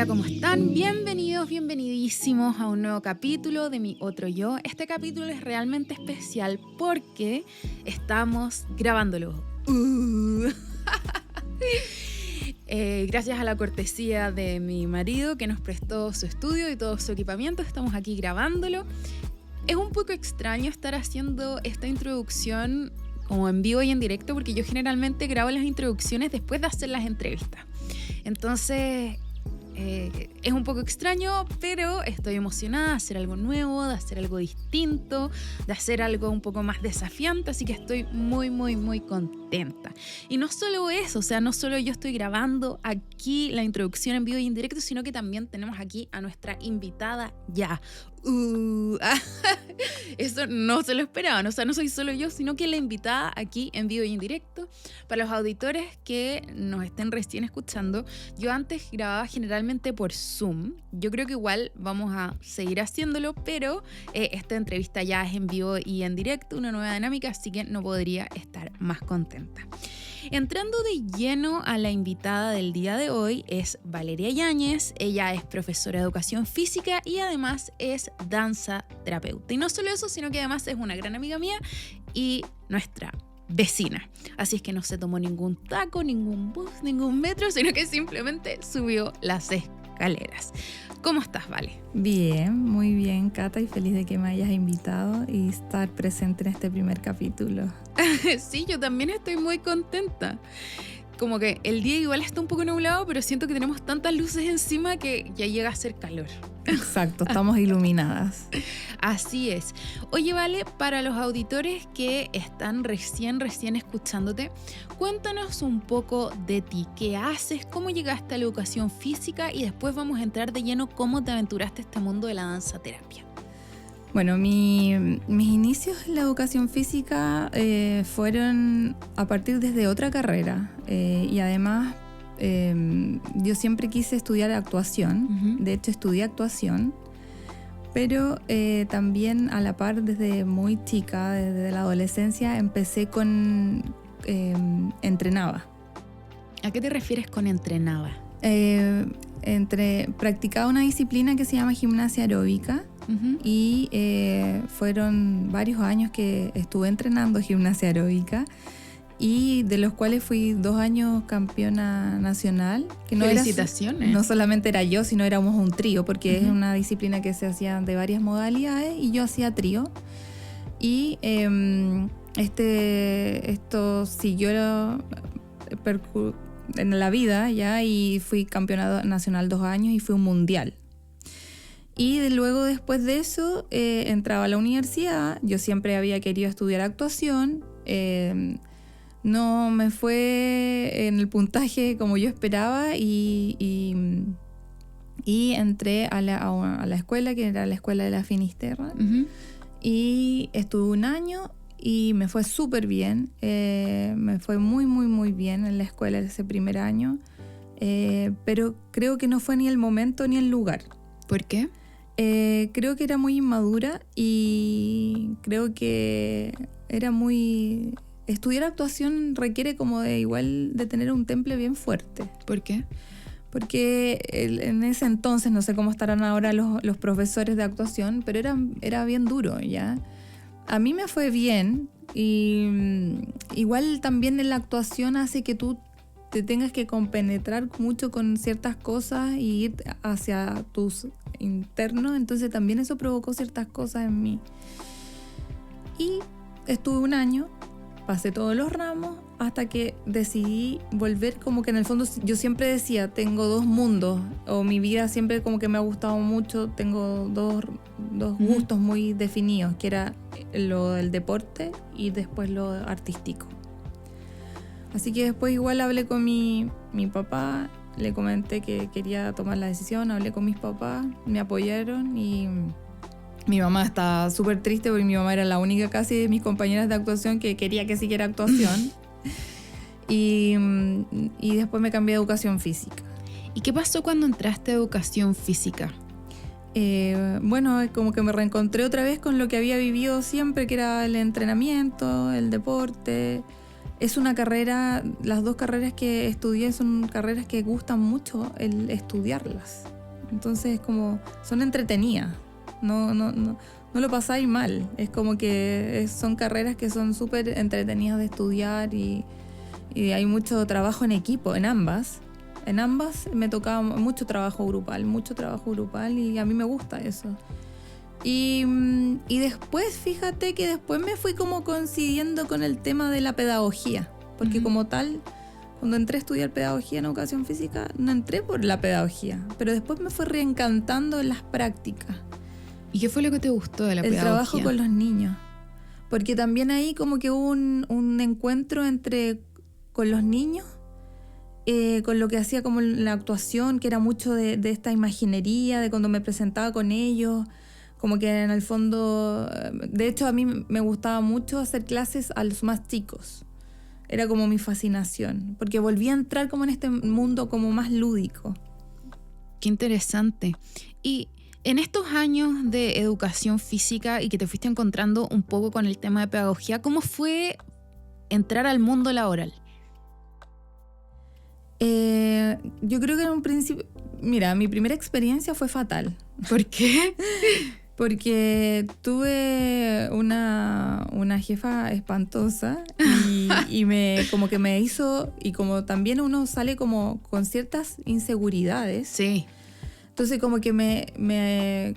Hola, ¿cómo están? Bienvenidos, bienvenidísimos a un nuevo capítulo de Mi Otro Yo. Este capítulo es realmente especial porque estamos grabándolo. Gracias a la cortesía de mi marido que nos prestó su estudio y todo su equipamiento, estamos aquí grabándolo. Es un poco extraño estar haciendo esta introducción como en vivo y en directo porque yo generalmente grabo las introducciones después de hacer las entrevistas. Entonces es un poco extraño, pero estoy emocionada de hacer algo nuevo, de hacer algo distinto, de hacer algo un poco más desafiante, así que estoy muy contenta. Y no solo eso, o sea, no solo yo estoy grabando aquí la introducción en vivo y en directo, sino que también tenemos aquí a nuestra invitada ya. Eso no se lo esperaban, o sea, no soy solo yo, sino que la invitada aquí en vivo y en directo. Para los auditores que nos estén recién escuchando, yo antes grababa generalmente por Zoom. Yo creo que igual vamos a seguir haciéndolo, pero esta entrevista ya es en vivo y en directo, una nueva dinámica, así que no podría estar más contenta. Entrando de lleno a la invitada del día de hoy es Valeria Yáñez. Ella es profesora de educación física y además es danza terapeuta. Y no solo eso, sino que además es una gran amiga mía y nuestra vecina. Así es que no se tomó ningún taco, ningún bus, ningún metro, sino que simplemente subió las escaleras. ¿Cómo estás, Vale? Bien, muy bien, Cata, y feliz de que me hayas invitado y estar presente en este primer capítulo. Sí, yo también estoy muy contenta. Como que el día igual está un poco nublado, pero siento que tenemos tantas luces encima que ya llega a hacer calor. Exacto, estamos iluminadas. Así es. Oye, Vale, para los auditores que están recién escuchándote, cuéntanos un poco de ti. ¿Qué haces? ¿Cómo llegaste a la educación física? Y después vamos a entrar de lleno cómo te aventuraste a este mundo de la danza terapia. Bueno, mis inicios en la educación física fueron a partir desde otra carrera y además yo siempre quise estudiar actuación. De hecho estudié actuación, pero también a la par desde muy chica, desde la adolescencia empecé con entrenaba. ¿A qué te refieres con entrenaba? Practicaba una disciplina que se llama gimnasia aeróbica. Y fueron varios años que estuve entrenando gimnasia aeróbica y de los cuales fui 2 años campeona nacional. Que no ¡Felicitaciones! No solamente era yo, sino éramos un trío, porque es una disciplina que se hacía de varias modalidades y yo hacía trío. Y esto siguió en la vida ya, y fui campeona nacional 2 años y fui un mundial. Y luego después de eso entraba a la universidad. Yo siempre había querido estudiar actuación. No me fue en el puntaje como yo esperaba y entré a la escuela, que era la escuela de la Finisterra. Y estuve 1 año y me fue súper bien. Me fue muy bien en la escuela ese primer año. Pero creo que no fue ni el momento ni el lugar. ¿Por qué? Creo que era muy inmadura y creo que era muy... Estudiar actuación requiere como de tener un temple bien fuerte. ¿Por qué? Porque en ese entonces, no sé cómo estarán ahora los profesores de actuación, pero era bien duro, ¿ya? A mí me fue bien y igual también en la actuación hace que tú te tengas que compenetrar mucho con ciertas cosas y ir hacia tus internos, entonces también eso provocó ciertas cosas en mí. Y estuve 1 año, pasé todos los ramos hasta que decidí volver. Como que en el fondo yo siempre decía, tengo 2 mundos, o mi vida siempre como que me ha gustado mucho, tengo dos gustos muy definidos, que era lo del deporte y después lo artístico. Así que después igual hablé con mi papá, le comenté que quería tomar la decisión, hablé con mis papás, me apoyaron y mi mamá estaba súper triste porque mi mamá era la única casi de mis compañeras de actuación que quería que siguiera actuación. y después me cambié a educación física. ¿Y qué pasó cuando entraste a educación física? Bueno, como que me reencontré otra vez con lo que había vivido siempre, que era el entrenamiento, el deporte. Es una carrera, las 2 carreras que estudié son carreras que gustan mucho el estudiarlas. Entonces como son entretenidas, no lo pasáis mal. Es como que son carreras que son súper entretenidas de estudiar y hay mucho trabajo en equipo en ambas. En ambas me tocaba mucho trabajo grupal y a mí me gusta eso. Y después, fíjate que después me fui como coincidiendo con el tema de la pedagogía, porque como tal, cuando entré a estudiar pedagogía en educación física, no entré por la pedagogía, pero después me fue reencantando en las prácticas. ¿Y qué fue lo que te gustó de la pedagogía? El trabajo con los niños, porque también ahí como que hubo un encuentro con los niños, con lo que hacía como la actuación, que era mucho de esta imaginería, de cuando me presentaba con ellos, como que en el fondo, de hecho a mí me gustaba mucho hacer clases a los más chicos, era como mi fascinación, porque volví a entrar como en este mundo como más lúdico. Qué interesante. Y en estos años de educación física y que te fuiste encontrando un poco con el tema de pedagogía, ¿cómo fue entrar al mundo laboral? Yo creo que en un principio, mira, mi primera experiencia fue fatal. ¿Por qué? Porque tuve una jefa espantosa y como que me hizo, y como también uno sale como con ciertas inseguridades. Sí. Entonces como que me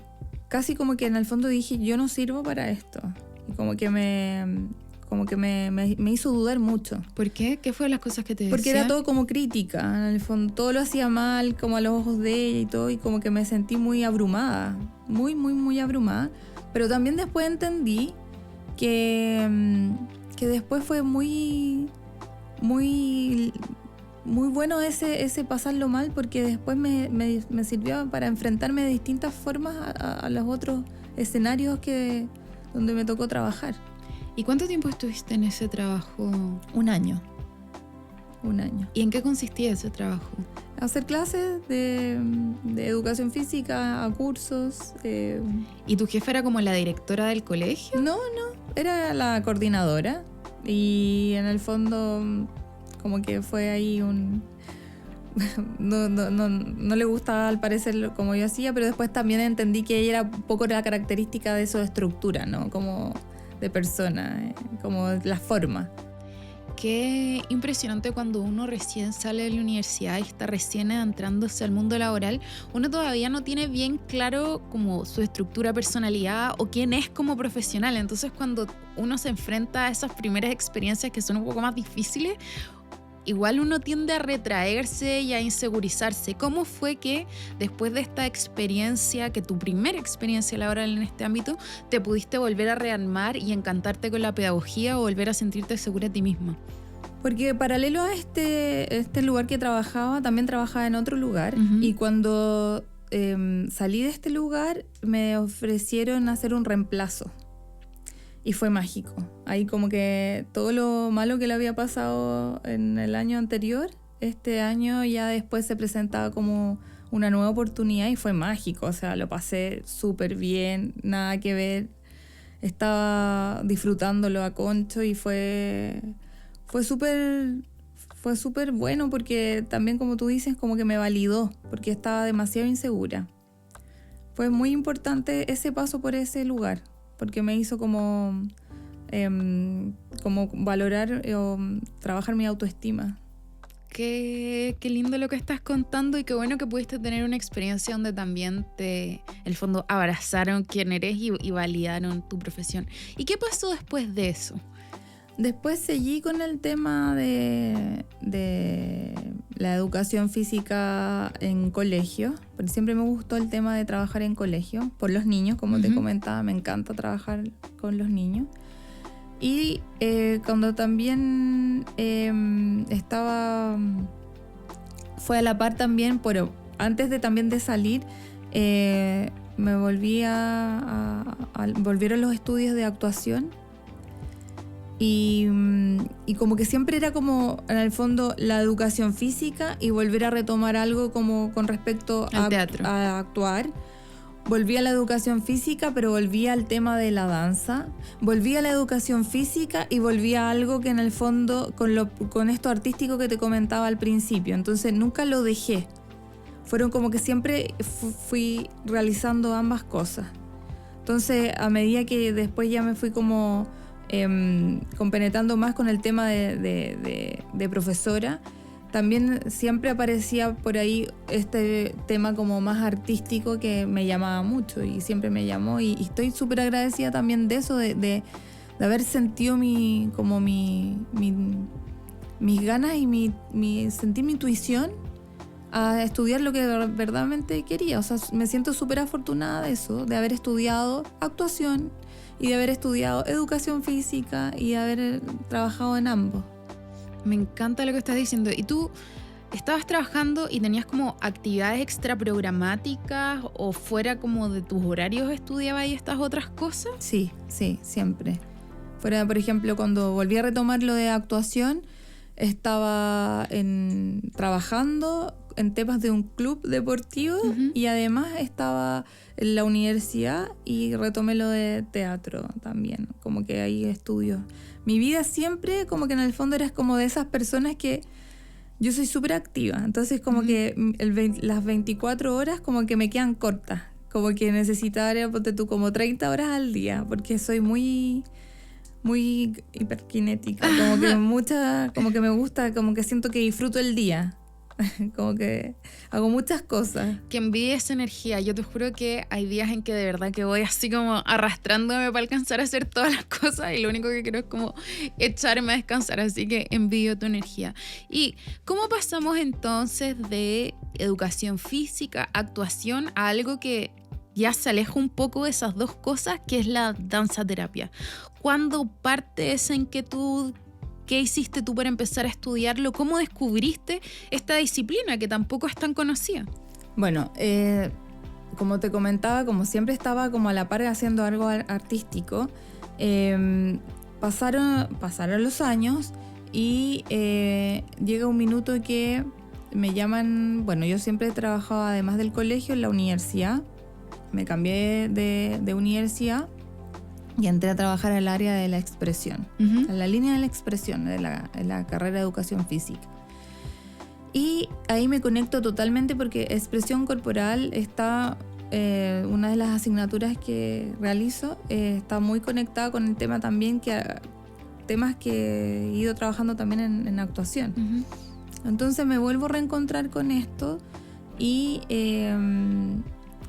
casi como que en el fondo dije, yo no sirvo para esto. Y como que me hizo dudar mucho. ¿Por qué? ¿Qué fue las cosas que te decía? Porque era todo como crítica, en el fondo todo lo hacía mal, como a los ojos de ella y todo, y como que me sentí muy abrumada, muy abrumada. Pero también después entendí que después fue muy bueno ese pasarlo mal, porque después me sirvió para enfrentarme de distintas formas a los otros escenarios donde me tocó trabajar. ¿Y cuánto tiempo estuviste en ese trabajo? Un año. ¿Y en qué consistía ese trabajo? Hacer clases de educación física, a cursos. ¿Y tu jefa era como la directora del colegio? No, era la coordinadora. Y en el fondo como que fue ahí no le gustaba al parecer como yo hacía, pero después también entendí que ella era un poco la característica de su estructura, ¿no? Como de persona, como la forma. Qué impresionante cuando uno recién sale de la universidad y está recién adentrándose al mundo laboral, uno todavía no tiene bien claro como su estructura, personalidad o quién es como profesional. Entonces cuando uno se enfrenta a esas primeras experiencias que son un poco más difíciles, igual uno tiende a retraerse y a insegurizarse. ¿Cómo fue que después de esta experiencia, que tu primera experiencia laboral en este ámbito, te pudiste volver a rearmar y encantarte con la pedagogía o volver a sentirte segura de ti misma? Porque paralelo a este lugar que trabajaba, también trabajaba en otro lugar. Uh-huh. Y cuando salí de este lugar, me ofrecieron hacer un reemplazo. Y fue mágico. Ahí como que todo lo malo que le había pasado en el año anterior, este año ya después se presentaba como una nueva oportunidad y fue mágico. O sea, lo pasé súper bien, nada que ver. Estaba disfrutándolo a concho y fue súper bueno, porque también, como tú dices, como que me validó, porque estaba demasiado insegura. Fue muy importante ese paso por ese lugar, porque me hizo como valorar o trabajar mi autoestima. Qué lindo lo que estás contando y qué bueno que pudiste tener una experiencia donde también en el fondo abrazaron quién eres y validaron tu profesión. ¿Y qué pasó después de eso? Después seguí con el tema de la educación física en colegio, porque siempre me gustó el tema de trabajar en colegio, por los niños, como Uh-huh. te comentaba, me encanta trabajar con los niños. Y cuando también fue a la par también, pero antes de salir, me volvieron los estudios de actuación. Y como que siempre era como, en el fondo, la educación física y volver a retomar algo como con respecto al teatro, a actuar. Volví a la educación física, pero volví al tema de la danza. Volví a la educación física y volví a algo que en el fondo, con esto artístico que te comentaba al principio. Entonces nunca lo dejé. fueron como que siempre fui realizando ambas cosas. Entonces, a medida que después ya me fui como compenetrando más con el tema de profesora, también siempre aparecía por ahí este tema como más artístico que me llamaba mucho y siempre me llamó, y estoy súper agradecida también de eso, de haber sentido mis ganas y sentir mi intuición a estudiar lo que verdaderamente quería. O sea, me siento súper afortunada de eso, de haber estudiado actuación y de haber estudiado educación física y de haber trabajado en ambos. Me encanta lo que estás diciendo. ¿Y tú estabas trabajando y tenías como actividades extra programáticas o fuera como de tus horarios estudiabas y estas otras cosas? Sí, siempre. Fuera, por ejemplo, cuando volví a retomar lo de actuación, estaba trabajando en temas de un club deportivo y además estaba en la universidad y retomé lo de teatro también, como que ahí estudio. Mi vida siempre como que en el fondo eras como de esas personas que yo soy súper activa, entonces como que las 24 horas como que me quedan cortas, como que necesitaría, ponte tú, como 30 horas al día, porque soy muy hiperkinética, como que me gusta, como que siento que disfruto el día. Como que hago muchas cosas. Que envidia esa energía. Yo te juro que hay días en que de verdad que voy así como arrastrándome para alcanzar a hacer todas las cosas y lo único que quiero es como echarme a descansar, así que envidio tu energía. ¿Y cómo pasamos entonces de educación física, actuación, a algo que ya se aleja un poco de esas dos cosas, que es la danza terapia? ¿Cuándo parte esa inquietud? ¿Qué hiciste tú para empezar a estudiarlo? ¿Cómo descubriste esta disciplina que tampoco es tan conocida? Bueno, como te comentaba, como siempre estaba como a la par haciendo algo artístico, pasaron los años y llega un minuto que me llaman. Bueno, yo siempre he trabajado además del colegio en la universidad. Me cambié de universidad y entré a trabajar en el área de la expresión, en la línea de la expresión de la carrera de educación física. Y ahí me conecto totalmente porque expresión corporal está, una de las asignaturas que realizo, está muy conectada con el tema también, temas que he ido trabajando también en actuación. Entonces me vuelvo a reencontrar con esto y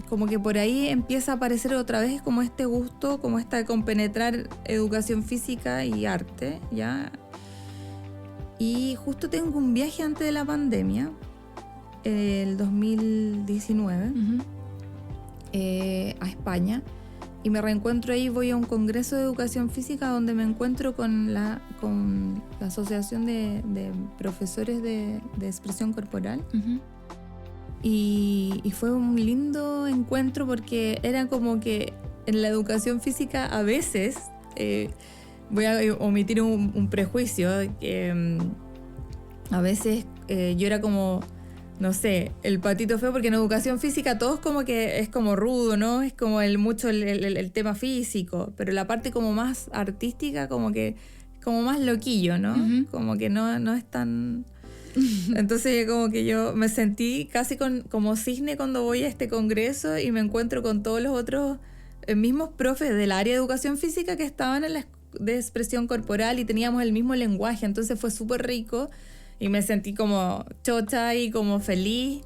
como que por ahí empieza a aparecer otra vez como este gusto, como esta de compenetrar educación física y arte, ¿ya? Y justo tengo un viaje antes de la pandemia, el 2019, a España, y me reencuentro ahí, voy a un congreso de educación física donde me encuentro con la Asociación de Profesores de Expresión Corporal. Y fue un lindo encuentro porque era como que en la educación física a veces, voy a omitir un prejuicio, a veces yo era como, no sé, el patito feo, porque en educación física todos como que es como rudo, ¿no? Es como mucho el tema físico, pero la parte como más artística como que como más loquillo, ¿no? Como que no es tan... Entonces como que yo me sentí casi como cisne cuando voy a este congreso y me encuentro con todos los otros mismos profes del área de educación física que estaban en la de expresión corporal y teníamos el mismo lenguaje, entonces fue súper rico y me sentí como chocha y como feliz,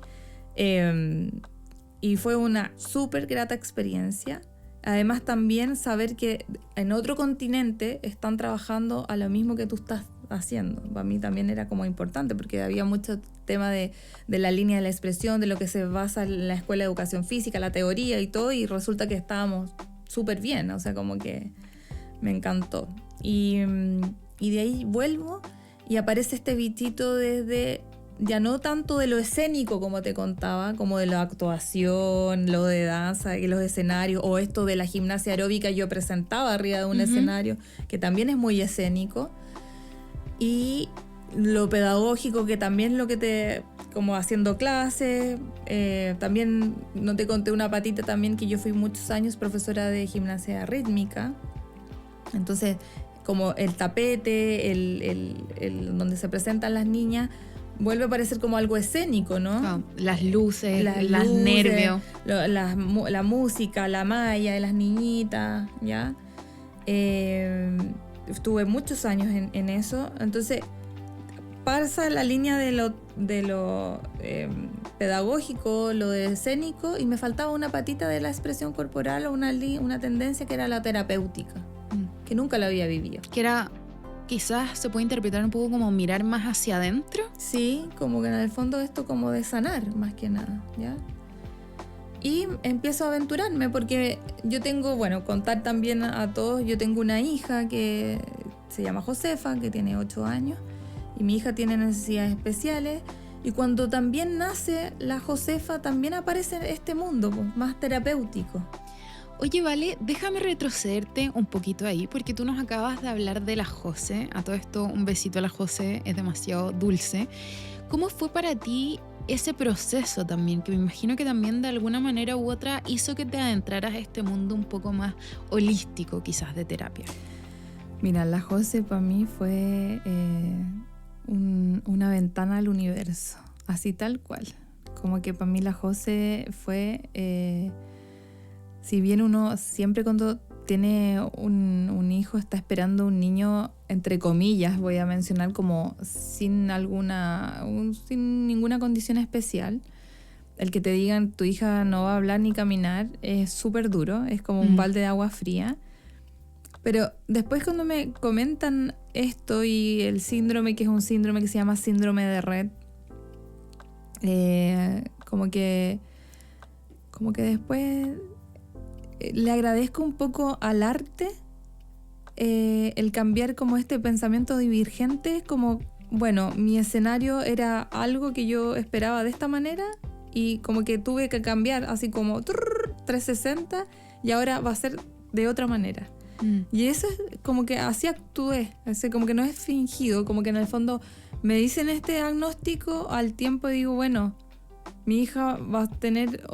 y fue una súper grata experiencia. Además también saber que en otro continente están trabajando a lo mismo que tú estás haciendo. Para mí también era como importante porque había mucho tema de la línea de la expresión, de lo que se basa en la escuela de educación física, la teoría y todo, y resulta que estábamos súper bien, o sea, como que me encantó. Y de ahí vuelvo y aparece este bichito desde, ya no tanto de lo escénico como te contaba, como de la actuación, lo de danza y los escenarios, o esto de la gimnasia aeróbica, yo presentaba arriba de un escenario, que también es muy escénico, y lo pedagógico, que también lo que como haciendo clases, también no te conté una patita también que yo fui muchos años profesora de gimnasia rítmica, entonces como el tapete, el donde se presentan las niñas, vuelve a parecer como algo escénico, ¿no? Claro, las luces, Las los luces, nervios. la música, la malla de las niñitas, ¿ya? Estuve muchos años en eso, entonces pasa la línea de lo pedagógico, lo de escénico, y me faltaba una patita de la expresión corporal o una tendencia que era la terapéutica, que nunca la había vivido. Que era, quizás se puede interpretar un poco como mirar más hacia adentro. Sí, como que en el fondo esto como de sanar, más que nada, ¿ya? Y empiezo a aventurarme porque yo tengo, bueno, contar también a todos, yo tengo una hija que se llama Josefa, que tiene 8 años, y mi hija tiene necesidades especiales, y cuando también nace la Josefa también aparece este mundo pues, más terapéutico. Oye, Vale, déjame retrocederte un poquito ahí, porque tú nos acabas de hablar de la Jose. A todo esto, un besito a la Jose, es demasiado dulce. ¿Cómo fue para ti ese proceso también? Que me imagino que también de alguna manera u otra hizo que te adentraras a este mundo un poco más holístico, quizás, de terapia. Mira, la Jose para mí fue una ventana al universo, así tal cual. Como que para mí la Jose fue... si bien uno siempre cuando tiene un hijo está esperando un niño, entre comillas, voy a mencionar, como sin ninguna condición especial, el que te digan tu hija no va a hablar ni caminar es súper duro, es como un balde de agua fría. Pero después cuando me comentan esto y el síndrome, que es un síndrome que se llama síndrome de Rett, como que después le agradezco un poco al arte el cambiar como este pensamiento divergente, como, bueno, mi escenario era algo que yo esperaba de esta manera y como que tuve que cambiar así como 360 y ahora va a ser de otra manera. Y eso es como que así actué, como que no es fingido, como que en el fondo me dicen este diagnóstico, al tiempo digo, bueno, mi hija va a tener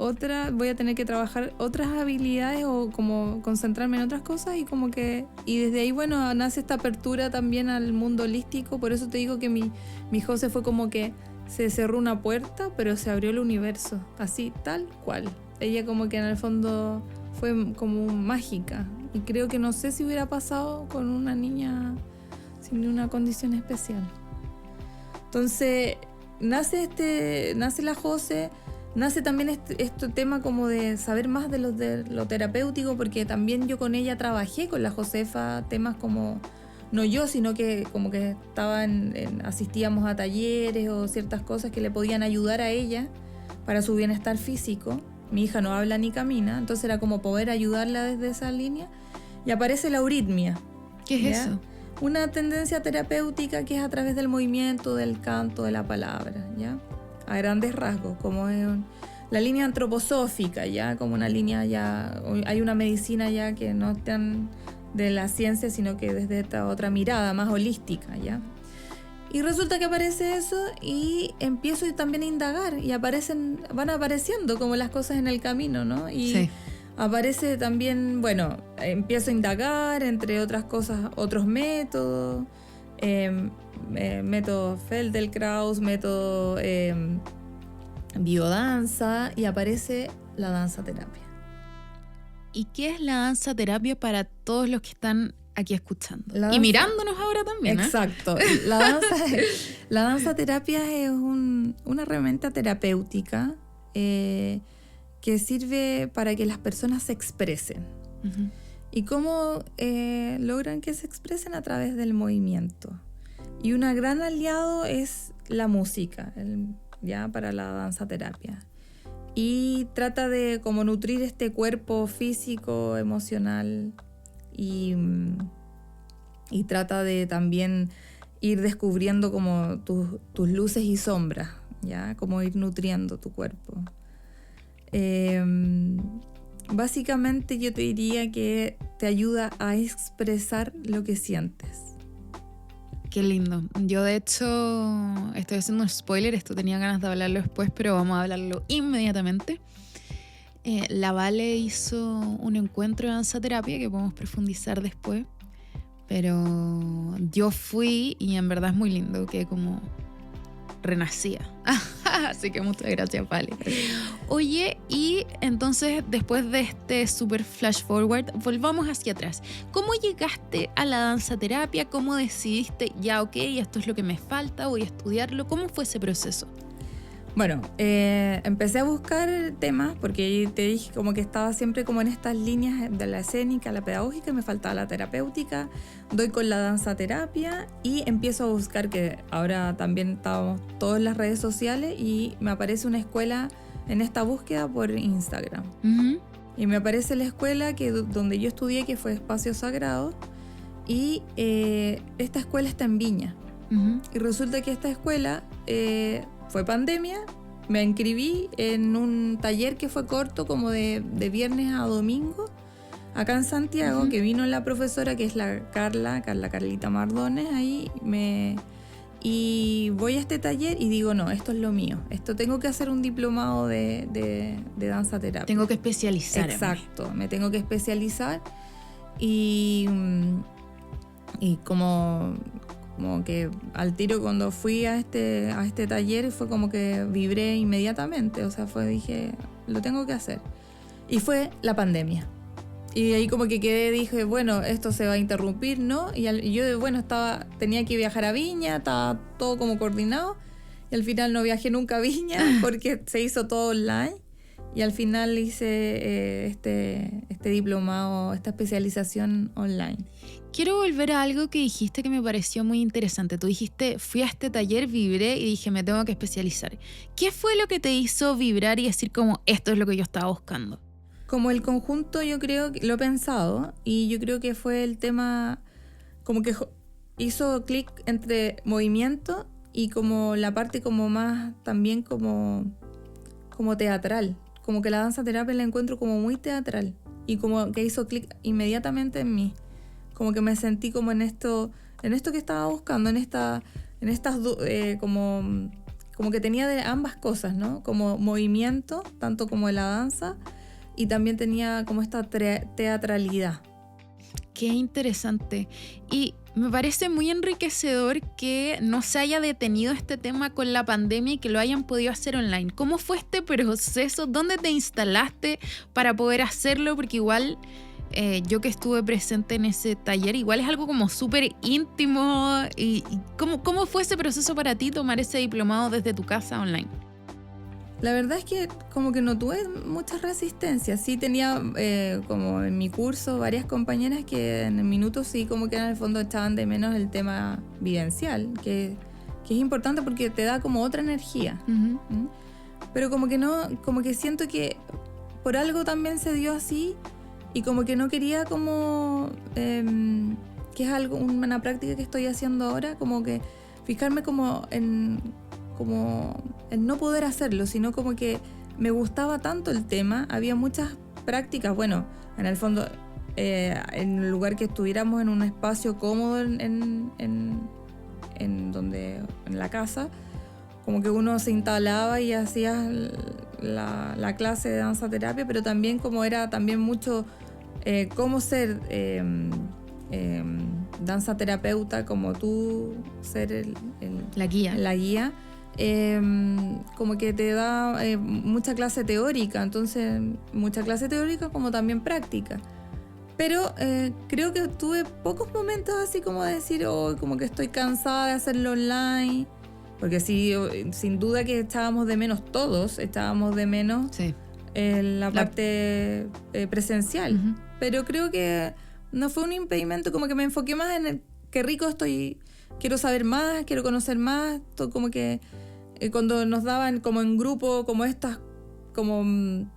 voy a tener que trabajar otras habilidades o como concentrarme en otras cosas y como que, y desde ahí, bueno, nace esta apertura también al mundo holístico. Por eso te digo que mi Jose fue como que se cerró una puerta, pero se abrió el universo, así, tal cual. Ella como que en el fondo fue como mágica y creo que no sé si hubiera pasado con una niña sin una condición especial. Entonces... nace la Jose, nace también este tema como de saber más de lo terapéutico, porque también yo con ella trabajé, con la Josefa, temas como, no yo, sino que como que asistíamos a talleres o ciertas cosas que le podían ayudar a ella para su bienestar físico. Mi hija no habla ni camina, entonces era como poder ayudarla desde esa línea. Y aparece la euritmia. ¿Qué es ¿ya? eso? Una tendencia terapéutica que es a través del movimiento, del canto, de la palabra, ¿ya? A grandes rasgos, como es la línea antroposófica, ¿ya? Como una línea ya... Hay una medicina ya que no es tan de la ciencia, sino que desde esta otra mirada más holística, ¿ya? Y resulta que aparece eso y empiezo también a indagar y van apareciendo como las cosas en el camino, ¿no? Y sí. Aparece también, bueno, empiezo a indagar, entre otras cosas, otros métodos, método Feldenkrais, método biodanza, y aparece la danza terapia. ¿Y qué es la danza terapia para todos los que están aquí escuchando? Y mirándonos ahora también, ¿eh? Exacto. La danza terapia es una herramienta terapéutica que sirve para que las personas se expresen. Uh-huh. ¿Y cómo logran que se expresen? A través del movimiento. Y un gran aliado es la música, ya para la danza terapia. Y trata de como nutrir este cuerpo físico, emocional, y trata de también ir descubriendo como tus luces y sombras, ya, como ir nutriendo tu cuerpo. Básicamente yo te diría que te ayuda a expresar lo que sientes. Qué lindo. Yo de hecho estoy haciendo un spoiler, esto tenía ganas de hablarlo después, pero vamos a hablarlo inmediatamente. La Vale hizo un encuentro de danza terapia que podemos profundizar después, pero yo fui y en verdad es muy lindo, que como renacía. Así que muchas gracias, Vale. Oye, y entonces después de este super flash forward, volvamos hacia atrás. ¿Cómo llegaste a la danzaterapia? ¿Cómo decidiste, ya ok, esto es lo que me falta, voy a estudiarlo? ¿Cómo fue ese proceso? Bueno, empecé a buscar temas porque te dije como que estaba siempre como en estas líneas de la escénica, la pedagógica, me faltaba la terapéutica, doy con la danzaterapia y empiezo a buscar, que ahora también estábamos todos en las redes sociales, y me aparece una escuela en esta búsqueda por Instagram. Uh-huh. Y me aparece la escuela donde yo estudié, que fue Espacio Sagrado, y esta escuela está en Viña. Uh-huh. Y resulta que esta escuela... fue pandemia, me inscribí en un taller que fue corto, como de viernes a domingo, acá en Santiago, uh-huh. que vino la profesora, que es la Carlita Mardones, ahí y voy a este taller y digo, no, esto es lo mío, esto tengo que hacer un diplomado de danzaterapia. Tengo que especializar. Exacto, me tengo que especializar y como que al tiro cuando fui a este taller fue como que vibré inmediatamente, o sea, dije, lo tengo que hacer. Y fue la pandemia. Y ahí como que dije, bueno, esto se va a interrumpir, ¿no? Y yo, bueno, tenía que viajar a Viña, estaba todo como coordinado, y al final no viajé nunca a Viña porque se hizo todo online. Y al final hice este diplomado, esta especialización online. Quiero volver a algo que dijiste que me pareció muy interesante. Tú dijiste, fui a este taller, vibré y dije, me tengo que especializar. ¿Qué fue lo que te hizo vibrar y decir como, esto es lo que yo estaba buscando? Como el conjunto, yo creo que lo he pensado, y yo creo que fue el tema, como que hizo clic entre movimiento y como la parte como más también como teatral. Como que la danzaterapia la encuentro como muy teatral y como que hizo clic inmediatamente en mí. Como que me sentí como en esto que estaba buscando, como que tenía de ambas cosas, ¿no? Como movimiento, tanto como de la danza, y también tenía como esta teatralidad. Qué interesante. Y me parece muy enriquecedor que no se haya detenido este tema con la pandemia y que lo hayan podido hacer online. ¿Cómo fue este proceso? ¿Dónde te instalaste para poder hacerlo? Porque igual yo que estuve presente en ese taller, igual es algo como súper íntimo. ¿Y cómo fue ese proceso para ti tomar ese diplomado desde tu casa online? La verdad es que como que no tuve mucha resistencia. Sí tenía como en mi curso varias compañeras que en el minuto sí como que en el fondo echaban de menos el tema vivencial, que es importante porque te da como otra energía. Uh-huh. Pero como que no, como que siento que por algo también se dio así, y como que no quería como que es algo, una práctica que estoy haciendo ahora, como que fijarme como en no poder hacerlo, sino como que me gustaba tanto el tema, había muchas prácticas, bueno, en el fondo, en el lugar que estuviéramos en un espacio cómodo en la casa, como que uno se instalaba y hacía la clase de danzaterapia, pero también como era también mucho cómo ser danzaterapeuta, como tú ser la guía. Como que te da mucha clase teórica, entonces mucha clase teórica como también práctica. Pero creo que tuve pocos momentos así como de decir, como que estoy cansada de hacerlo online, porque sí, sin duda que echábamos de menos Sí. La parte presencial. Uh-huh. Pero creo que no fue un impedimento, como que me enfoqué más en el qué rico estoy, quiero saber más, quiero conocer más, todo como que cuando nos daban como en grupo, como estas, como en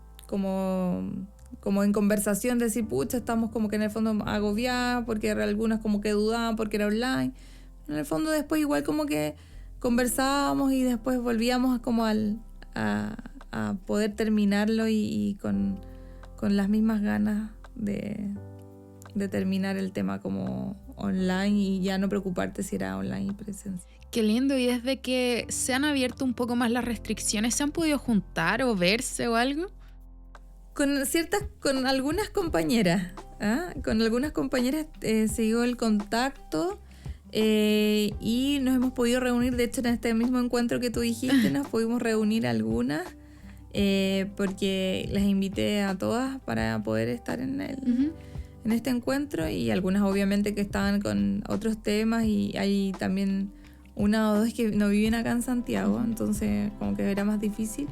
conversación, decir, pucha, estamos como que en el fondo agobiadas, porque algunas como que dudaban porque era online. En el fondo después igual como que conversábamos y después volvíamos como a poder terminarlo y con las mismas ganas de terminar el tema como online y ya no preocuparte si era online y presencial. Qué lindo. Y desde que se han abierto un poco más las restricciones, ¿se han podido juntar o verse o algo? Con algunas compañeras, con algunas compañeras siguió el contacto, Y nos hemos podido reunir, de hecho en este mismo encuentro que tú dijiste, nos pudimos reunir algunas, porque las invité a todas para poder estar en este encuentro, y algunas obviamente que estaban con otros temas, y hay también una o dos que no viven acá en Santiago, entonces como que era más difícil.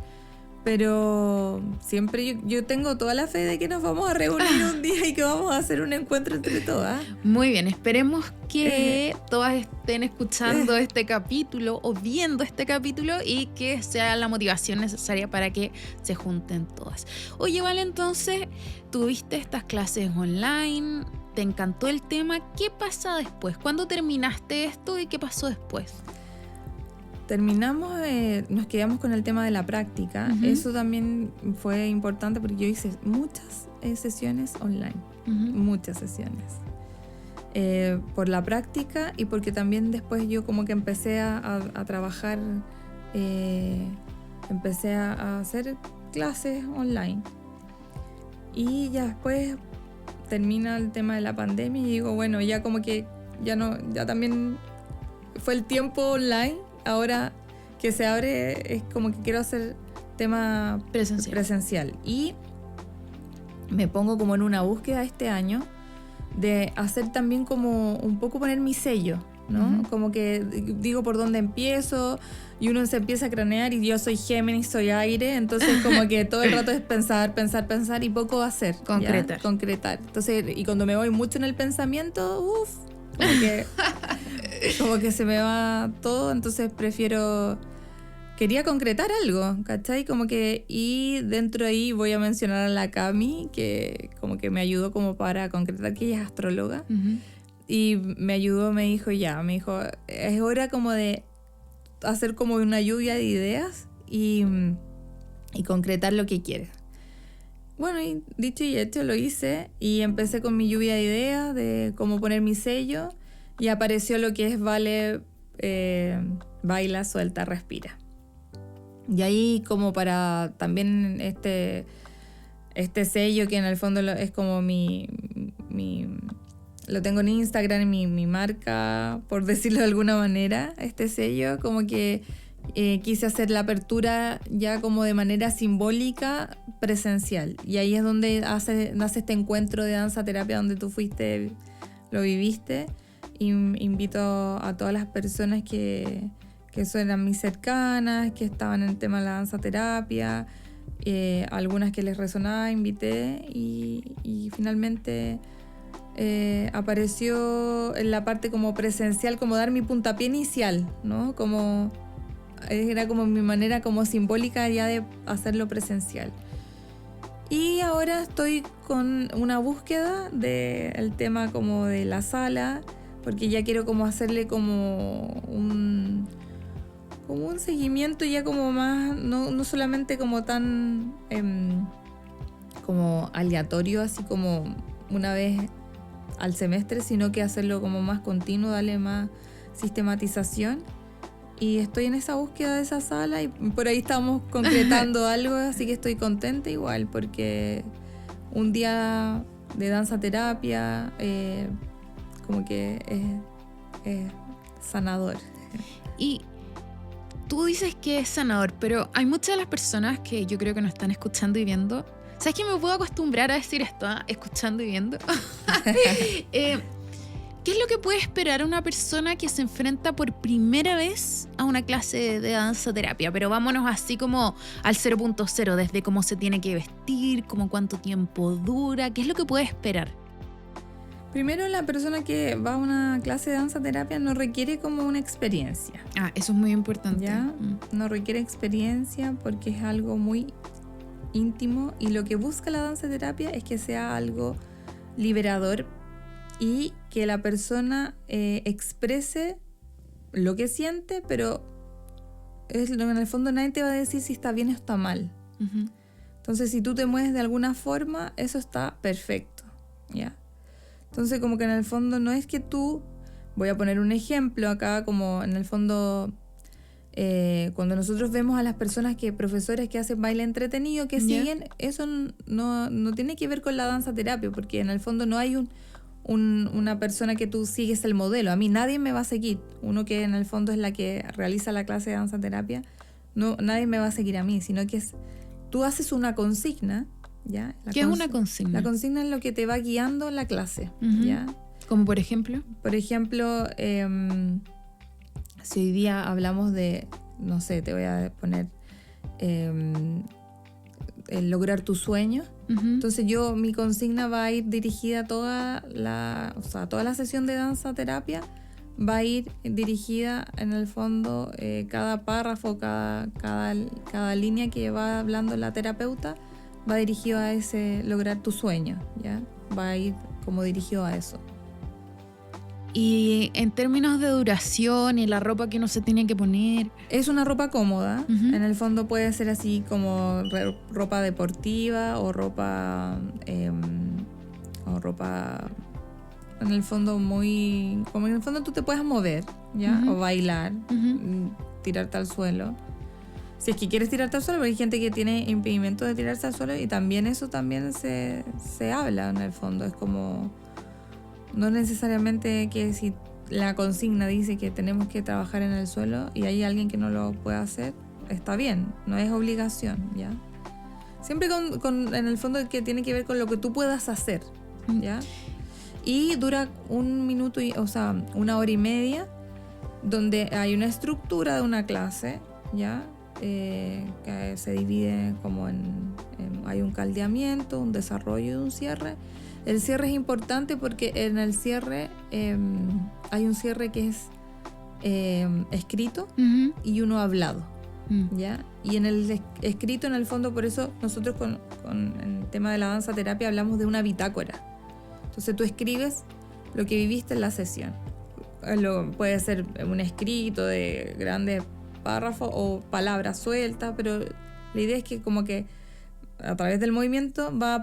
Pero siempre yo tengo toda la fe de que nos vamos a reunir un día y que vamos a hacer un encuentro entre todas. Muy bien, esperemos que todas estén escuchando este capítulo o viendo este capítulo y que sea la motivación necesaria para que se junten todas. Oye, Vale, entonces, tuviste estas clases online, te encantó el tema, ¿qué pasa después? ¿Cuándo terminaste esto y qué pasó después? Terminamos, nos quedamos con el tema de la práctica. Eso también fue importante porque yo hice muchas sesiones online, muchas sesiones. Por la práctica y porque también después yo como que empecé a trabajar, empecé a hacer clases online. Y ya después termina el tema de la pandemia y digo, bueno, ya como que ya también fue el tiempo online. Ahora que se abre es como que quiero hacer tema presencial. Y me pongo como en una búsqueda este año de hacer también como un poco poner mi sello, ¿no? Como que digo por dónde empiezo y uno se empieza a cranear, y yo soy Géminis, soy aire, entonces como que todo el rato es pensar y poco hacer. Concretar. Entonces, y cuando me voy mucho en el pensamiento, como que se me va todo, entonces quería concretar algo, ¿cachai? Como que, y dentro de ahí voy a mencionar a la Cami, que como que me ayudó como para concretar, que ella es astróloga, y me ayudó, me dijo, es hora como de hacer como una lluvia de ideas y concretar lo que quieres. Bueno, y dicho y hecho, lo hice y empecé con mi lluvia de ideas de cómo poner mi sello, y apareció lo que es Vale, baila, suelta, respira. Y ahí como para también este sello que en el fondo es como lo tengo en Instagram, mi marca, por decirlo de alguna manera, este sello, como que quise hacer la apertura ya como de manera simbólica presencial. Y ahí es donde nace este encuentro de danza terapia donde tú fuiste, lo viviste. Y invito a todas las personas que eran mis cercanas, que estaban en el tema de la danza terapia, algunas que les resonaba, invité y finalmente apareció en la parte como presencial, como dar mi puntapié inicial, ¿no? Era como mi manera como simbólica ya de hacerlo presencial. Y ahora estoy con una búsqueda del tema como de la sala, porque ya quiero como hacerle como un seguimiento ya como más, no solamente como tan como aleatorio, así como una vez al semestre, sino que hacerlo como más continuo, darle más sistematización. Y estoy en esa búsqueda de esa sala y por ahí estamos concretando algo, así que estoy contenta igual, porque un día de danza terapia como que es sanador. Y tú dices que es sanador, pero hay muchas de las personas que yo creo que nos están escuchando y viendo. ¿Sabes que me puedo acostumbrar a decir esto? Escuchando y viendo. ¿Qué es lo que puede esperar una persona que se enfrenta por primera vez a una clase de danza terapia? Pero vámonos así como al 0.0, desde cómo se tiene que vestir, como cuánto tiempo dura, ¿qué es lo que puede esperar? Primero, la persona que va a una clase de danza terapia no requiere como una experiencia. Eso es muy importante. ¿Ya? No requiere experiencia porque es algo muy íntimo, y lo que busca la danza terapia es que sea algo liberador y que la persona exprese lo que siente, pero en el fondo nadie te va a decir si está bien o está mal. Entonces, si tú te mueves de alguna forma, eso está perfecto, ¿ya? Entonces, como que en el fondo no es que tú... Voy a poner un ejemplo acá, como en el fondo... cuando nosotros vemos a las personas profesores que hacen baile entretenido, que siguen, eso no tiene que ver con la danza terapia, porque en el fondo no hay una persona que tú sigues el modelo. A mí nadie me va a seguir. Uno que en el fondo es la que realiza la clase de danza terapia, no, nadie me va a seguir a mí, sino que tú haces una consigna, ¿ya? ¿Qué es una consigna? La consigna es lo que te va guiando en la clase, ¿ya? ¿Como por ejemplo? Por ejemplo, si hoy día hablamos de, no sé, te voy a poner el lograr tu sueño. Entonces mi consigna va a ir dirigida toda la sesión de danza terapia va a ir dirigida en el fondo, cada párrafo, cada línea que va hablando la terapeuta va dirigido a ese lograr tu sueño, ¿ya? Va a ir como dirigido a eso. Y en términos de duración y la ropa que uno se tiene que poner. Es una ropa cómoda. En el fondo puede ser así como ropa deportiva o ropa en el fondo como en el fondo tú te puedes mover, ¿ya? O bailar, tirarte al suelo. Si es que quieres tirarte al suelo, porque hay gente que tiene impedimento de tirarse al suelo y también eso también se habla en el fondo. Es como... No necesariamente que si la consigna dice que tenemos que trabajar en el suelo y hay alguien que no lo puede hacer, está bien, no es obligación, ¿ya? Siempre en el fondo que tiene que ver con lo que tú puedas hacer, ¿ya? Y dura 1 minuto, una hora y media, donde hay una estructura de una clase, ¿ya? Que se divide como hay un caldeamiento, un desarrollo y un cierre. El cierre es importante porque en el cierre hay un cierre que es escrito y uno hablado, ¿ya? Y en el escrito, en el fondo, por eso nosotros con el tema de la danza terapia hablamos de una bitácora. Entonces tú escribes lo que viviste en la sesión. Puede ser un escrito de grandes párrafos o palabras sueltas, pero la idea es que como que a través del movimiento van a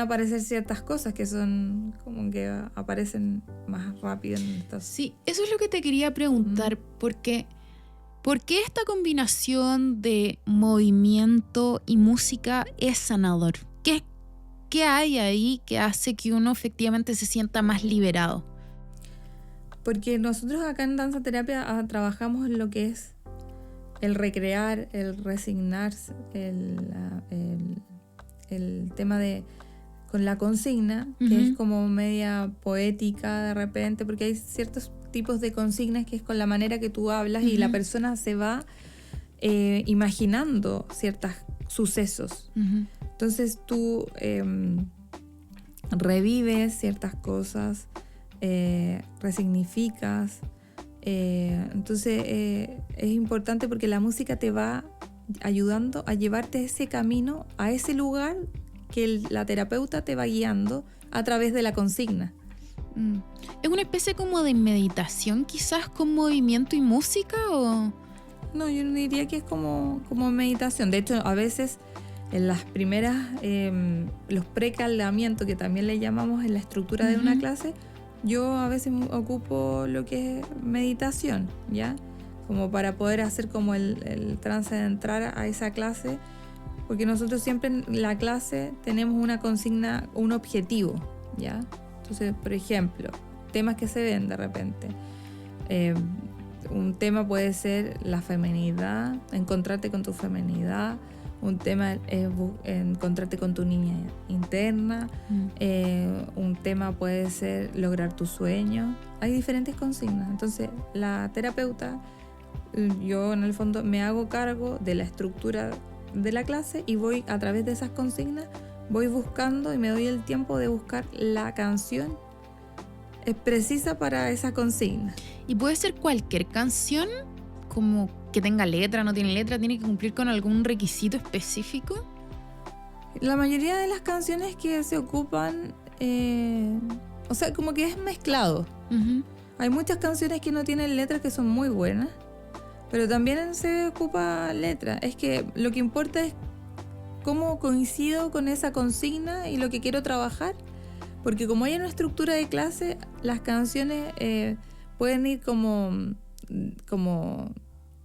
aparecer ciertas cosas que son como que aparecen más rápido en estas. Sí, eso es lo que te quería preguntar, porque ¿por qué esta combinación de movimiento y música es sanador? ¿Qué hay ahí que hace que uno efectivamente se sienta más liberado? Porque nosotros acá en danza terapia trabajamos en lo que es el recrear, el resignarse, el tema de con la consigna, que es como media poética de repente, porque hay ciertos tipos de consignas que es con la manera que tú hablas y la persona se va imaginando ciertos sucesos. Entonces tú revives ciertas cosas, resignificas. Entonces es importante porque la música te va ayudando a llevarte ese camino, a ese lugar que la terapeuta te va guiando a través de la consigna. ¿Es una especie como de meditación quizás con movimiento y música o...? No, yo no diría que es como meditación. De hecho, a veces en las primeras, los precaldeamientos, que también le llamamos en la estructura de una clase, yo a veces ocupo lo que es meditación, ¿ya? Como para poder hacer como el trance de entrar a esa clase, porque nosotros siempre en la clase tenemos una consigna, un objetivo, ¿ya? Entonces, por ejemplo, temas que se ven de repente. Un tema puede ser la feminidad, encontrarte con tu feminidad. Un tema es encontrarte con tu niña interna. Un tema puede ser lograr tu sueño. Hay diferentes consignas. Entonces, la terapeuta, yo en el fondo me hago cargo de la estructura de la clase y voy a través de esas consignas, voy buscando y me doy el tiempo de buscar la canción precisa para esa consigna. ¿Y puede ser cualquier canción? Como que tenga letra, no tiene letra, tiene que cumplir con algún requisito específico. La mayoría de las canciones que se ocupan, como que es mezclado. Hay muchas canciones que no tienen letras que son muy buenas, pero también se ocupa letra. Es que lo que importa es cómo coincido con esa consigna y lo que quiero trabajar, porque como hay una estructura de clase, las canciones pueden ir como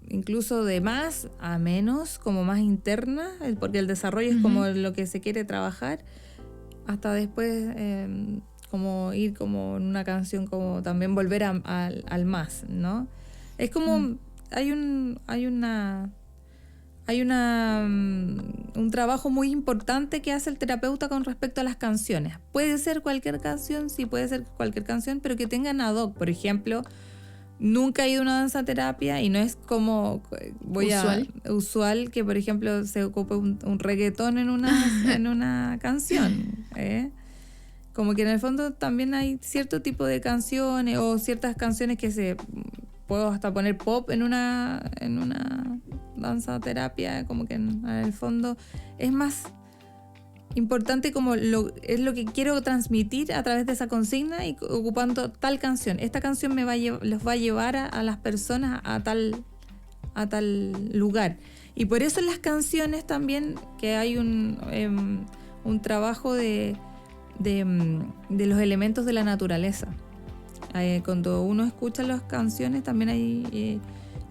incluso de más a menos, como más interna, porque el desarrollo es como lo que se quiere trabajar, hasta después como ir como en una canción, como también volver al más, ¿no? Es como un trabajo muy importante que hace el terapeuta con respecto a las canciones. Puede ser cualquier canción, sí, puede ser cualquier canción, pero que tengan ad hoc. Por ejemplo, nunca he ido a una danzaterapia y no es como usual que, por ejemplo, se ocupe un reggaetón en una canción. Como que en el fondo también hay cierto tipo de canciones o ciertas canciones que puedo hasta poner pop en una danzaterapia, como que en el fondo es más importante como es lo que quiero transmitir a través de esa consigna y ocupando tal canción. Esta canción los va a llevar a las personas a tal lugar. Y por eso en las canciones también que hay un trabajo de los elementos de la naturaleza. Cuando uno escucha las canciones también hay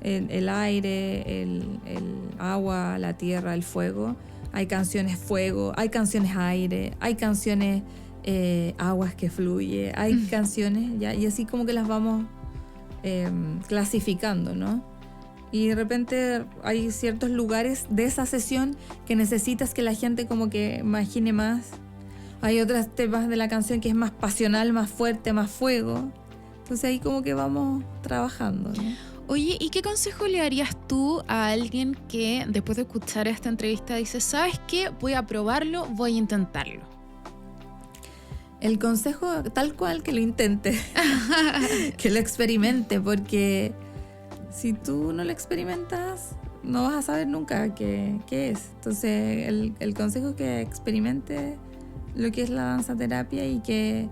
el aire, el agua, la tierra, el fuego. Hay canciones fuego, hay canciones aire, hay canciones aguas que fluye, hay canciones, ¿ya? Y así como que las vamos clasificando, ¿no? Y de repente hay ciertos lugares de esa sesión que necesitas que la gente como que imagine más. Hay otros temas de la canción que es más pasional, más fuerte, más fuego. Entonces ahí como que vamos trabajando, ¿no? Oye, ¿y qué consejo le darías tú a alguien que después de escuchar esta entrevista dice, ¿sabes qué? Voy a probarlo, voy a intentarlo? El consejo tal cual, que lo intente, que lo experimente, porque si tú no lo experimentas, no vas a saber nunca qué es. Entonces el consejo es que experimente lo que es la danzaterapia y que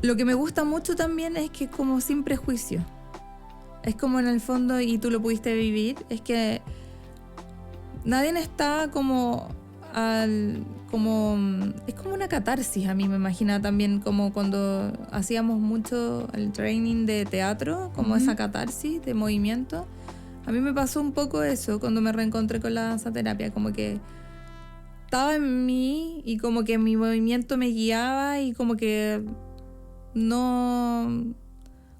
lo que me gusta mucho también es que es como sin prejuicio. Es como en el fondo, y tú lo pudiste vivir, es que nadie está como es como una catarsis. A mí me imagina también como cuando hacíamos mucho el training de teatro, como esa catarsis de movimiento. A mí me pasó un poco eso cuando me reencontré con la danzaterapia, como que estaba en mí y como que mi movimiento me guiaba y como que no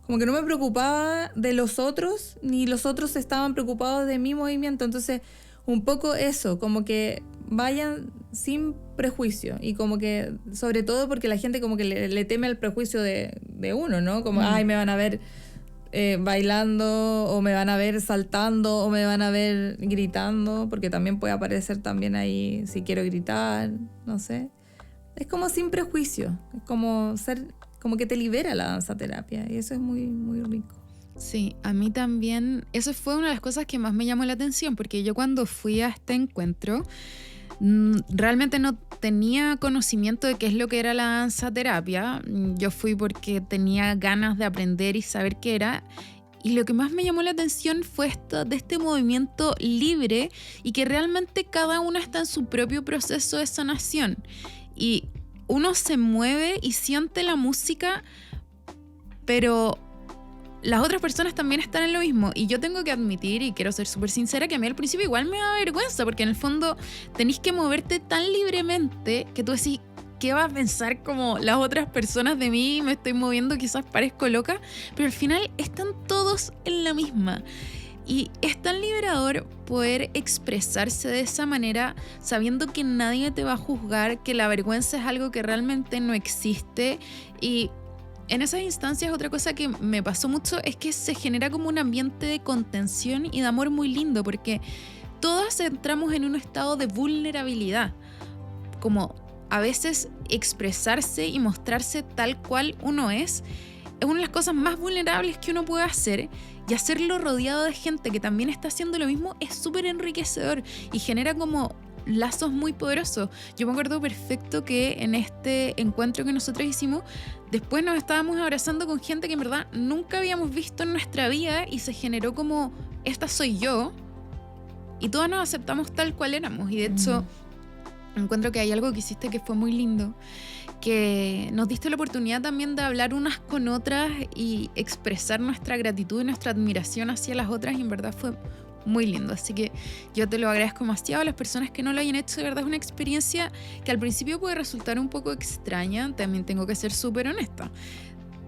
me preocupaba de los otros, ni los otros estaban preocupados de mi movimiento. Entonces, un poco eso, como que vayan sin prejuicio. Y como que, sobre todo porque la gente como que le teme al prejuicio de uno, ¿no? Como, ay, me van a ver bailando, o me van a ver saltando, o me van a ver gritando, porque también puede aparecer también ahí si quiero gritar, no sé. Es como sin prejuicio, es como que te libera la danzaterapia, y eso es muy, muy rico. Sí, a mí también, eso fue una de las cosas que más me llamó la atención, porque yo cuando fui a este encuentro, realmente no tenía conocimiento de qué es lo que era la danzaterapia. Yo fui porque tenía ganas de aprender y saber qué era. Y lo que más me llamó la atención fue esto de este movimiento libre y que realmente cada uno está en su propio proceso de sanación. Y uno se mueve y siente la música, pero las otras personas también están en lo mismo. Y yo tengo que admitir, y quiero ser súper sincera, que a mí al principio igual me da vergüenza, porque en el fondo tenés que moverte tan libremente que tú decís, ¿qué va a pensar como las otras personas de mí? Me estoy moviendo, quizás parezco loca, pero al final están todos en la misma. Y es tan liberador poder expresarse de esa manera, sabiendo que nadie te va a juzgar, que la vergüenza es algo que realmente no existe. Y en esas instancias, otra cosa que me pasó mucho es que se genera como un ambiente de contención y de amor muy lindo, porque todas entramos en un estado de vulnerabilidad, como a veces expresarse y mostrarse tal cual uno es una de las cosas más vulnerables que uno puede hacer, y hacerlo rodeado de gente que también está haciendo lo mismo es súper enriquecedor y genera como lazos muy poderosos. Yo me acuerdo perfecto que en este encuentro que nosotros hicimos, después nos estábamos abrazando con gente que en verdad nunca habíamos visto en nuestra vida, y se generó como, esta soy yo, y todas nos aceptamos tal cual éramos. Y de hecho encuentro que hay algo que hiciste que fue muy lindo, que nos diste la oportunidad también de hablar unas con otras y expresar nuestra gratitud y nuestra admiración hacia las otras, y en verdad fue muy lindo. Así que yo te lo agradezco demasiado. A las personas que no lo hayan hecho, de verdad es una experiencia que al principio puede resultar un poco extraña. También tengo que ser súper honesta.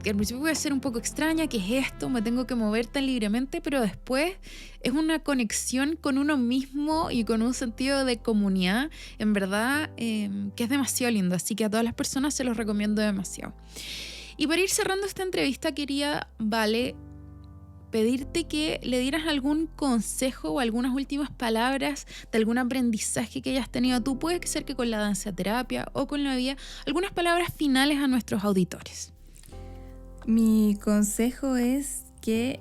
Que al principio puede ser un poco extraña, ¿qué es esto? Me tengo que mover tan libremente, pero después es una conexión con uno mismo y con un sentido de comunidad, en verdad, que es demasiado lindo. Así que a todas las personas se los recomiendo demasiado. Y para ir cerrando esta entrevista, quería, Vale, pedirte que le dieras algún consejo o algunas últimas palabras de algún aprendizaje que hayas tenido tú. Puede ser que con la danza terapia o con la vida, algunas palabras finales a nuestros auditores. Mi consejo es que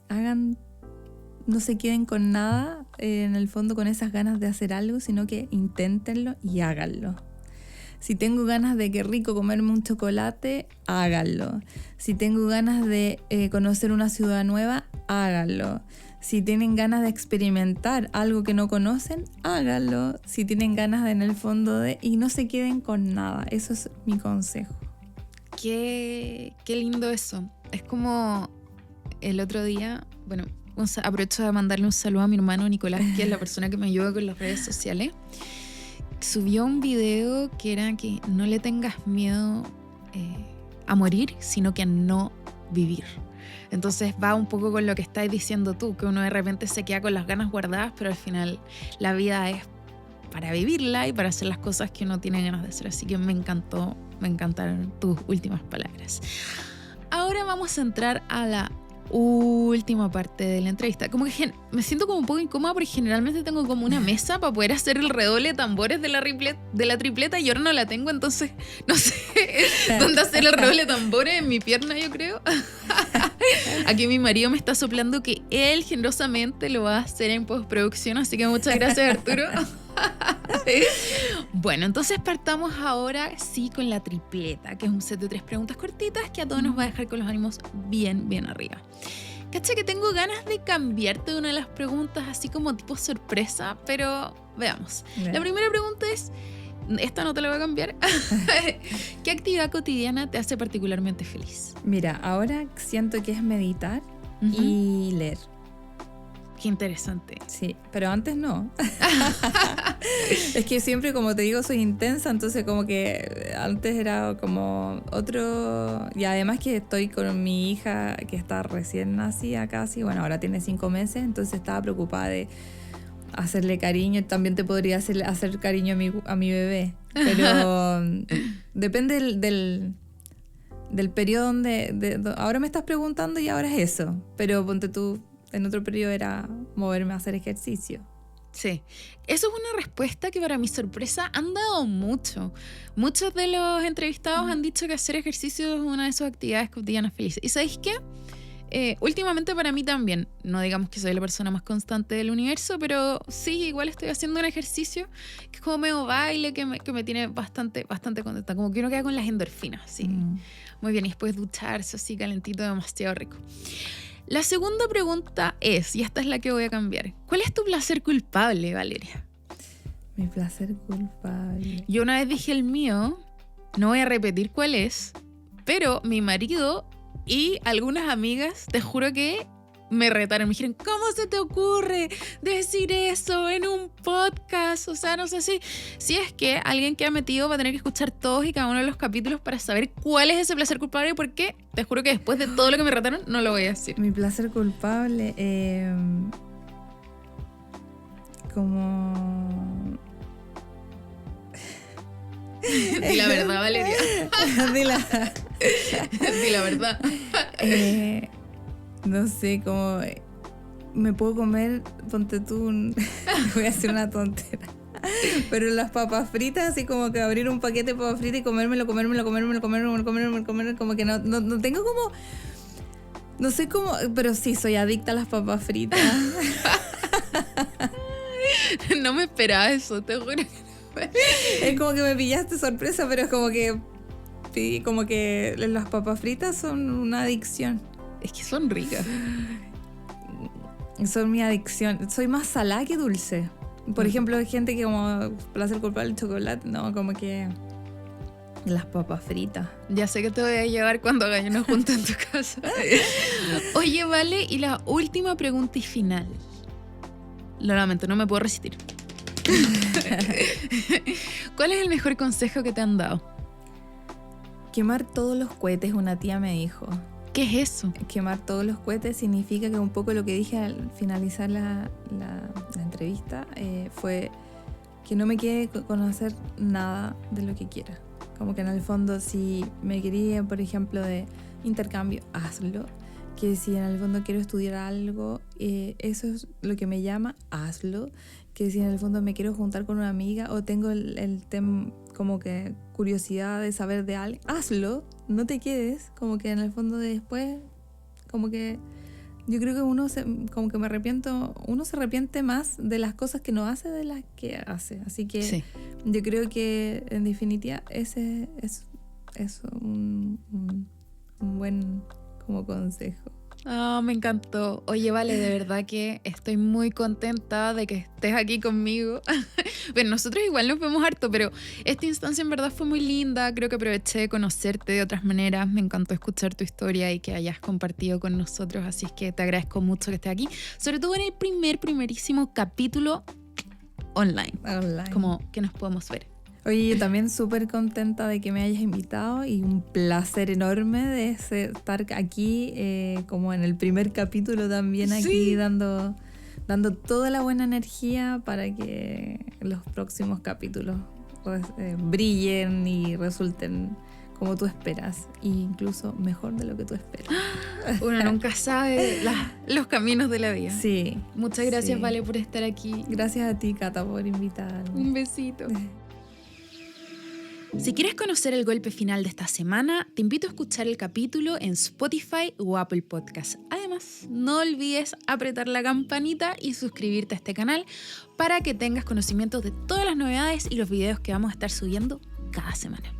hagan, no se queden con nada, en el fondo con esas ganas de hacer algo, sino que inténtenlo y háganlo. Si tengo ganas de qué rico comerme un chocolate, háganlo. Si tengo ganas de conocer una ciudad nueva, háganlo. Si tienen ganas de experimentar algo que no conocen, háganlo. Si tienen ganas de, en el fondo de... Y no se queden con nada. Eso es mi consejo. Qué lindo eso. Es como el otro día, bueno, aprovecho de mandarle un saludo a mi hermano Nicolás, que es la persona que me ayuda con las redes sociales. Subió un video que era que no le tengas miedo a morir, sino que a no vivir. Entonces va un poco con lo que estás diciendo tú, que uno de repente se queda con las ganas guardadas, pero al final la vida es para vivirla y para hacer las cosas que uno tiene ganas de hacer. Así que me encantaron tus últimas palabras. Ahora vamos a entrar a la última parte de la entrevista. Como que me siento como un poco incómoda porque generalmente tengo como una mesa para poder hacer el redoble de tambores de la tripleta y ahora no la tengo, entonces no sé dónde hacer el redoble de tambores, en mi pierna yo creo. Aquí mi marido me está soplando que él generosamente lo va a hacer en postproducción, así que muchas gracias, Arturo. Bueno, entonces partamos ahora sí con la tripleta, que es un set de 3 preguntas cortitas que a todos nos va a dejar con los ánimos bien, bien arriba. Cacha que tengo ganas de cambiarte una de las preguntas así como tipo sorpresa, pero veamos. Bien. La primera pregunta es, esta no te la voy a cambiar. ¿Qué actividad cotidiana te hace particularmente feliz? Mira, ahora siento que es meditar y leer. Qué interesante. Sí, pero antes no. Es que siempre, como te digo, soy intensa, entonces como que antes era como otro... Y además que estoy con mi hija que está recién nacida casi, bueno, ahora tiene 5 meses, entonces estaba preocupada de hacerle cariño. También te podría hacer cariño a mi bebé, pero depende del periodo donde... Ahora me estás preguntando y ahora es eso, pero ponte tú... En otro periodo era moverme a hacer ejercicio. Sí, eso es una respuesta que para mi sorpresa han dado mucho. Muchos de los entrevistados han dicho que hacer ejercicio es una de sus actividades cotidianas felices. ¿Y sabéis qué? Últimamente para mí también, no digamos que soy la persona más constante del universo, pero sí, igual estoy haciendo un ejercicio que es como medio baile, que me tiene bastante contenta, como que uno queda con las endorfinas, sí. Muy bien, y después ducharse así calentito, demasiado rico. La segunda pregunta es, y esta es la que voy a cambiar, ¿cuál es tu placer culpable, Valeria? Mi placer culpable... Yo una vez dije el mío, no voy a repetir cuál es, pero mi marido y algunas amigas, te juro que me retaron, me dijeron, ¿cómo se te ocurre decir eso en un podcast? O sea, no sé si es que alguien que ha metido va a tener que escuchar todos y cada uno de los capítulos para saber cuál es ese placer culpable, porque te juro que después de todo lo que me retaron no lo voy a decir. Mi placer culpable, como... Di la verdad, Valeria. Di la verdad. No sé, como me puedo comer, ponte tú, voy a hacer una tontera, pero las papas fritas, así como que abrir un paquete de papas fritas y comérmelo, como que no tengo como, no sé cómo, pero sí, soy adicta a las papas fritas. No me esperaba eso, te juro. Es como que me pillaste sorpresa, pero es como que las papas fritas son una adicción. Es que son ricas. Son mi adicción. Soy más salada que dulce. Por ejemplo, hay gente que como placer culpable el chocolate, no, como que Las papas fritas. Ya sé que te voy a llevar cuando haga una junta en tu casa. Oye, vale, y la última pregunta y final. Lo lamento, no me puedo resistir. ¿Cuál es el mejor consejo que te han dado? Quemar todos los cohetes, una tía me dijo. ¿Qué es eso? Quemar todos los cohetes significa que un poco lo que dije al finalizar la entrevista fue que no me quede conocer nada de lo que quiera. Como que en el fondo, si me quería, por ejemplo, de intercambio, hazlo. Que si en el fondo quiero estudiar algo, eso es lo que me llama, hazlo. Que si en el fondo me quiero juntar con una amiga o tengo el tema como que curiosidad de saber de alguien, hazlo, no te quedes. Como que en el fondo después, como que yo creo que uno se arrepiente más de las cosas que no hace de las que hace. Así que sí. Yo creo que en definitiva ese es un buen como consejo. Me encantó. Oye, vale, de verdad que estoy muy contenta de que estés aquí conmigo. Bueno, nosotros igual nos vemos harto, pero esta instancia en verdad fue muy linda. Creo que aproveché de conocerte de otras maneras. Me encantó escuchar tu historia y que hayas compartido con nosotros. Así es que te agradezco mucho que estés aquí. Sobre todo en el primerísimo capítulo online. Como que nos podemos ver. Oye, yo también súper contenta de que me hayas invitado y un placer enorme de estar aquí, como en el primer capítulo también aquí, sí. dando toda la buena energía para que los próximos capítulos brillen y resulten como tú esperas, e incluso mejor de lo que tú esperas. Uno nunca sabe los caminos de la vida. Sí. Muchas gracias, sí. Vale, por estar aquí. Gracias a ti, Cata, por invitarme. Un besito. Si quieres conocer el golpe final de esta semana, te invito a escuchar el capítulo en Spotify o Apple Podcast. Además, no olvides apretar la campanita y suscribirte a este canal para que tengas conocimiento de todas las novedades y los videos que vamos a estar subiendo cada semana.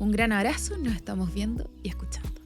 Un gran abrazo, nos estamos viendo y escuchando.